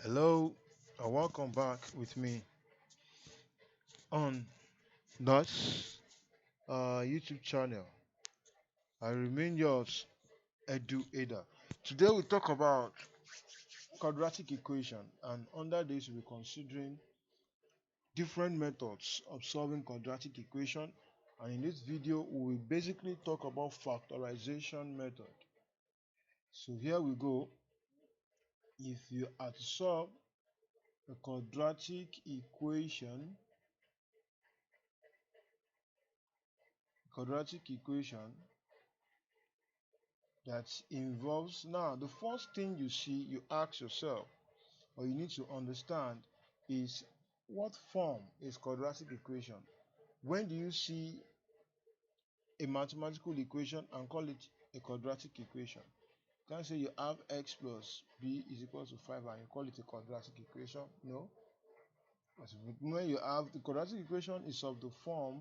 Hello, and welcome back with me on Nuts YouTube channel. I remain yours, Edu Ada. Today we talk about quadratic equation, and under this we're considering different methods of solving quadratic equation. And in this video, we will basically talk about factorization method. So here we go. If you are to solve a quadratic equation that involves, now the first thing you see, you ask yourself, or you need to understand, is what form is quadratic equation? When do you see a mathematical equation and call it a quadratic equation? You can't say you have x plus b is equal to 5 and you call it a quadratic equation. No. When you have the quadratic equation is of the form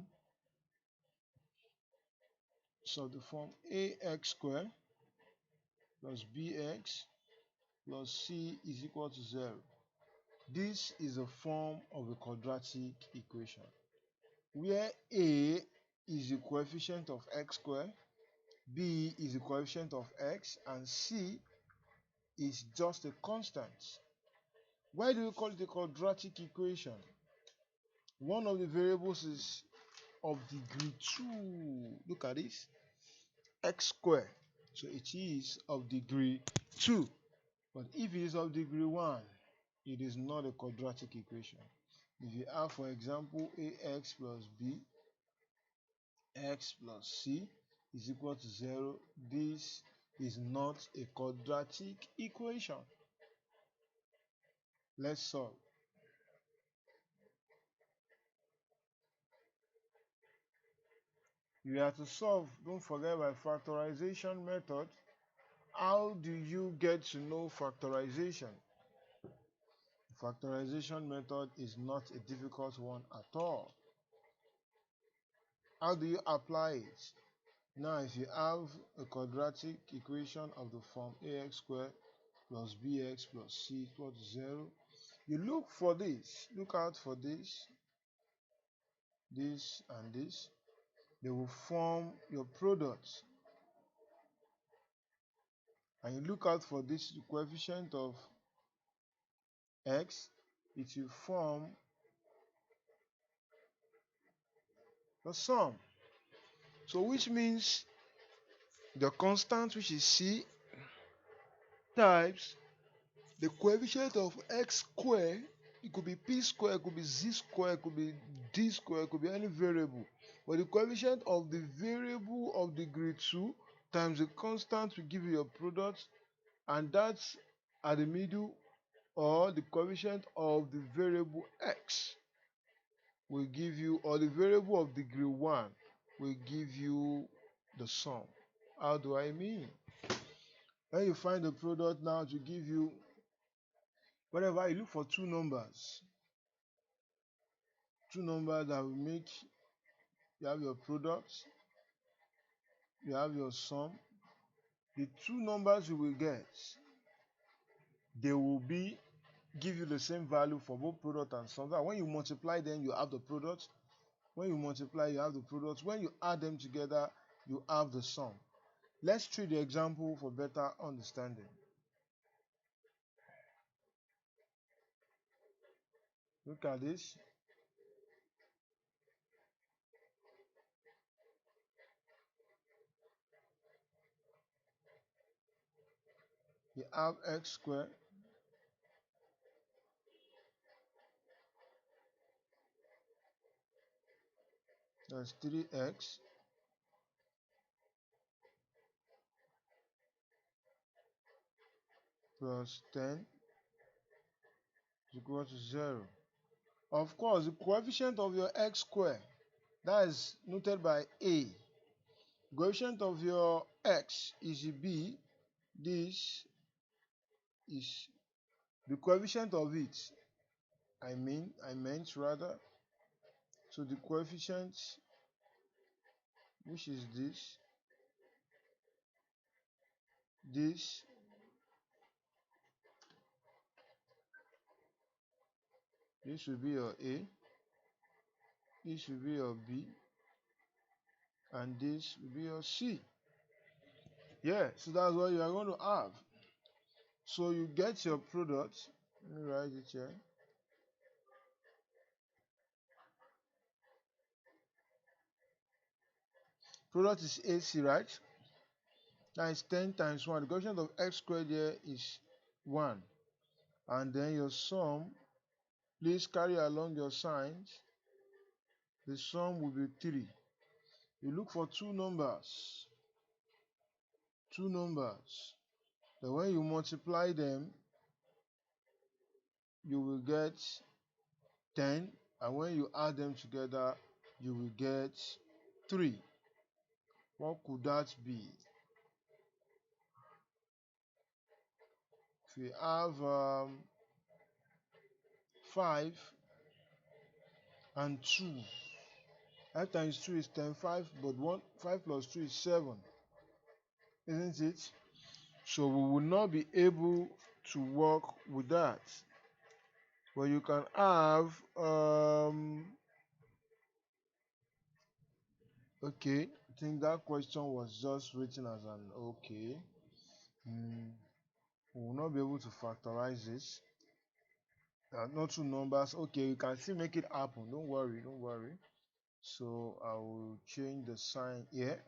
ax squared plus bx plus c is equal to 0. This is a form of a quadratic equation where a is the coefficient of x squared, b is the coefficient of x, and c is just a constant. Why do we call it a quadratic equation? One of the variables is of degree 2. Look at this. X squared. So it is of degree 2. But if it is of degree 1, it is not a quadratic equation. If you have, for example, ax plus b, x plus c is equal to 0, this is not a quadratic equation. Let's solve. You have to solve, don't forget, by factorization method. How do you get to know factorization? Factorization method is not a difficult one at all. How do you apply it? Now, if you have a quadratic equation of the form ax squared plus bx plus c equal to 0, you look for this. Look out for this, this, and this. They will form your product. And you look out for this coefficient of x, it will form the sum. So which means the constant, which is c, times the coefficient of x squared. It could be p squared, it could be z squared, it could be d squared, it could be any variable. But the coefficient of the variable of degree 2 times the constant will give you your product, and that's at the middle, or the coefficient of the variable x will give you, or the variable of degree 1 will give you the sum. How do I mean? When you find the product now to give you whatever, you look for two numbers that will make, you have your product, you have your sum. The two numbers you will get, they will be give you the same value for both product and sum. So when you multiply them, you have the product. When you multiply, you have the product. When you add them together, you have the sum. Let's treat the example for better understanding. Look at this. You have x squared plus 3x plus 10 is equal to 0. Of course, the coefficient of your x squared, that is noted by a. Coefficient of your x is b. This is the coefficient of it. I meant rather. So the coefficient, which is this, This should be your A, this should be your B, and this will be your C. Yeah, so that's what you are going to have. So you get your product. Let me write it here. Product is AC, right? That is 10 times 1. The coefficient of x squared here is 1. And then your sum, please carry along your signs. The sum will be 3. You look for two numbers. Two numbers. Then when you multiply them, you will get 10. And when you add them together, you will get 3. What could that be? If we have 5 and 2, 5 times 2 is 10, 5, but 5 plus 2 is 7, isn't it? So we will not be able to work with that. But you can have, okay, I think that question was just written as an okay. We will not be able to factorize this. Not two numbers. Okay, you can still make it happen. Don't worry, don't worry. So I will change the sign here.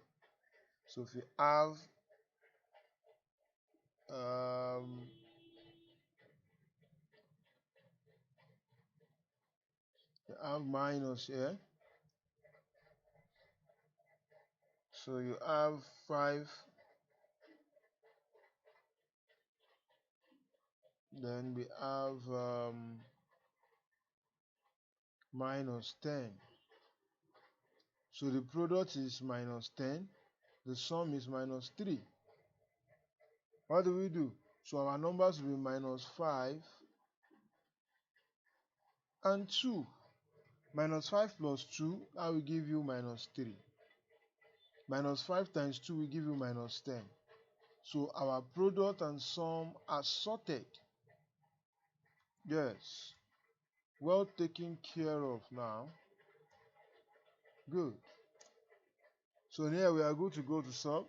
So if you have minus here, so you have 5, then we have minus 10. So the product is minus 10, the sum is minus 3. What do we do? So our numbers will be minus 5 and 2. Minus 5 plus 2, that will give you minus 3. Minus 5 times 2 will give you minus 10. So our product and sum are sorted. Yes. Well taken care of now. Good. So here we are going to go to solve.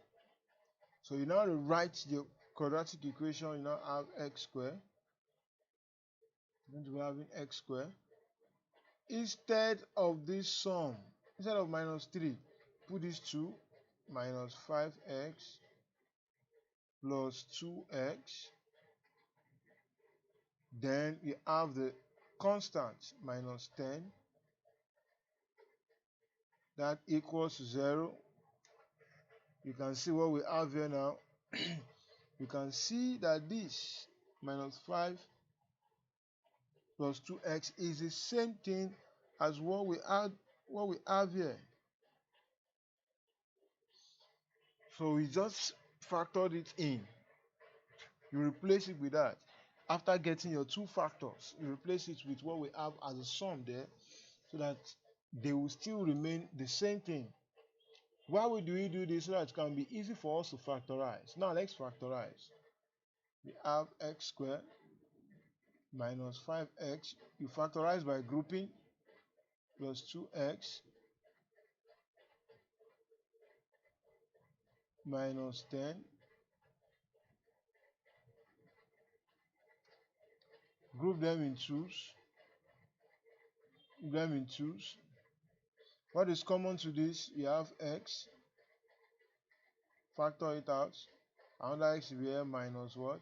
So you now write the quadratic equation. You now have x squared. You're going to be having x squared. Instead of this sum, instead of minus 3, put this 2, minus 5x plus 2x. Then you have the constant minus 10. That equals 0. You can see what we have here now. You can see that this minus 5 plus 2x is the same thing as what we have here. So we just factored it in. You replace it with that. After getting your two factors, you replace it with what we have as a sum there, so that they will still remain the same thing. Why do we do this? So that it can be easy for us to factorize. Now let's factorize. We have x squared minus 5x. You factorize by grouping, plus 2x minus 10 group them in twos. What is common to this? You have x, factor it out. Another x will be here minus what?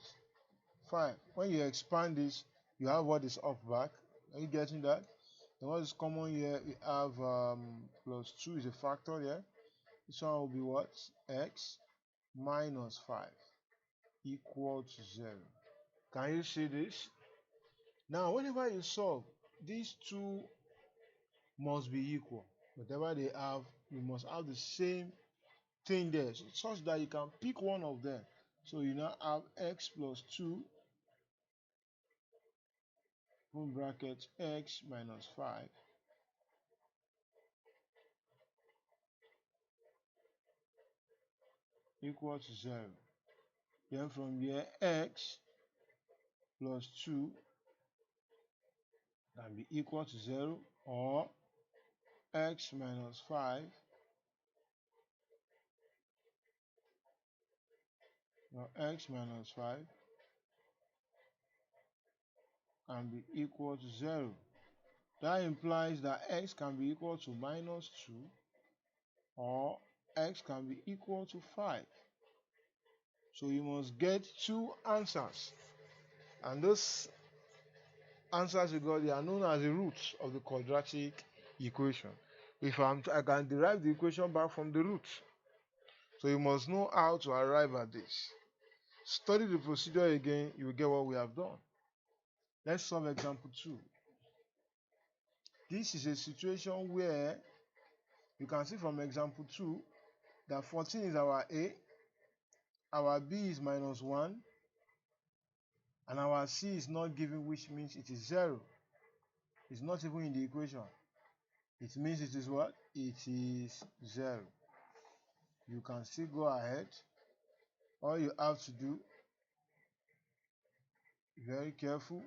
5. When you expand this, you have what is up back. Are you getting that? And what is common here? We have plus 2 is a factor here. This one will be what? X minus 5 equal to 0. Can you see this? Now, whenever you solve, these two must be equal. Whatever they have, you must have the same thing there, such that you can pick one of them. So you now have x plus 2, open bracket, x minus 5 equal to 0. Then from here, x plus 2 can be equal to 0, or x minus 5, or x minus 5 can be equal to 0. That implies that x can be equal to minus 2, or x can be equal to 5. So you must get two answers. And those answers you got, they are known as the roots of the quadratic equation. I can derive the equation back from the root. So you must know how to arrive at this. Study the procedure again, you will get what we have done. Let's solve example 2. This is a situation where you can see from example 2 that 14 is our A, our B is minus 1, and our C is not given, which means it is 0. It's not even in the equation. It means it is what? It is 0. You can still go ahead. All you have to do, very careful,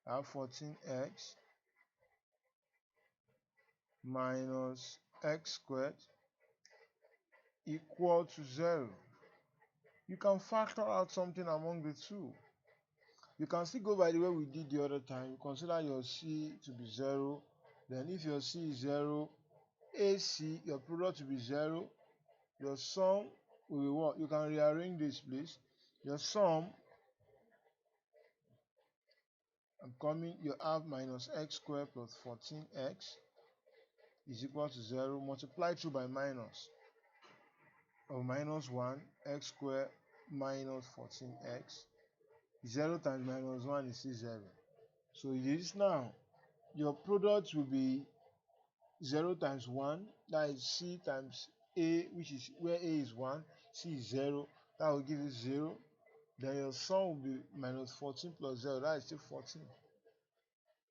have 14x minus x squared equal to 0. You can factor out something among the two. You can still go by the way we did the other time. You consider your C to be 0. Then if your C is 0, AC, your product will be 0. Your sum will be what? You can rearrange this, please. Your sum, you have minus x squared plus 14x is equal to 0. Multiply through by minus, or minus 1, x squared minus 14x. 0 times minus 1 is 0. So this now, your product will be 0 times 1, that is C times A, which is where A is 1, C is 0, that will give you 0. Then your sum will be minus 14 plus 0, that is still 14.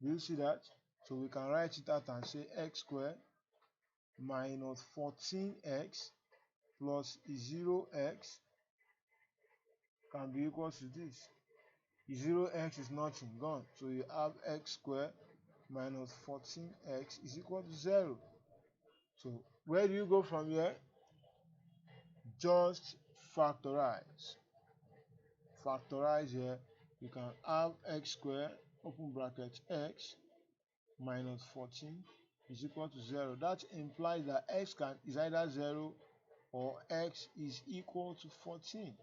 Do you see that? So we can write it out and say x squared minus 14x plus 0x can be equal to this. 0x is nothing, gone. So you have x squared minus 14x is equal to 0. So where do you go from here? Just factorize. Factorize here. You can have x squared, open bracket, x minus 14 is equal to 0. That implies that x is either 0 or x is equal to 14.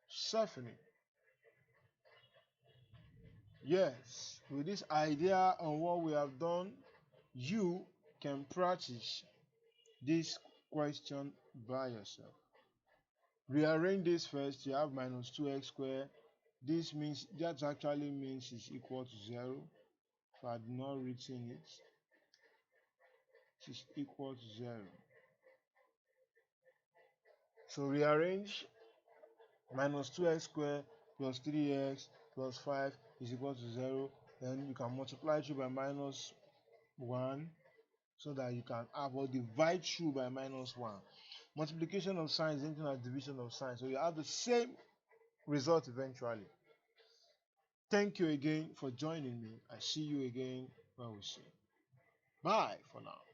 Certainly. Yes, with this idea on what we have done, you can practice this question by yourself. Rearrange this first. You have minus 2x squared. That actually means it's equal to 0. If I had not written it, it is equal to 0. So rearrange. Minus 2x squared plus 3x plus 5 is equal to 0. Then you can multiply through by minus 1, so that you can have, or divide through by minus 1. Multiplication of signs is anything like division of signs. So you have the same result eventually. Thank you again for joining me. I see you again when we see. Bye for now.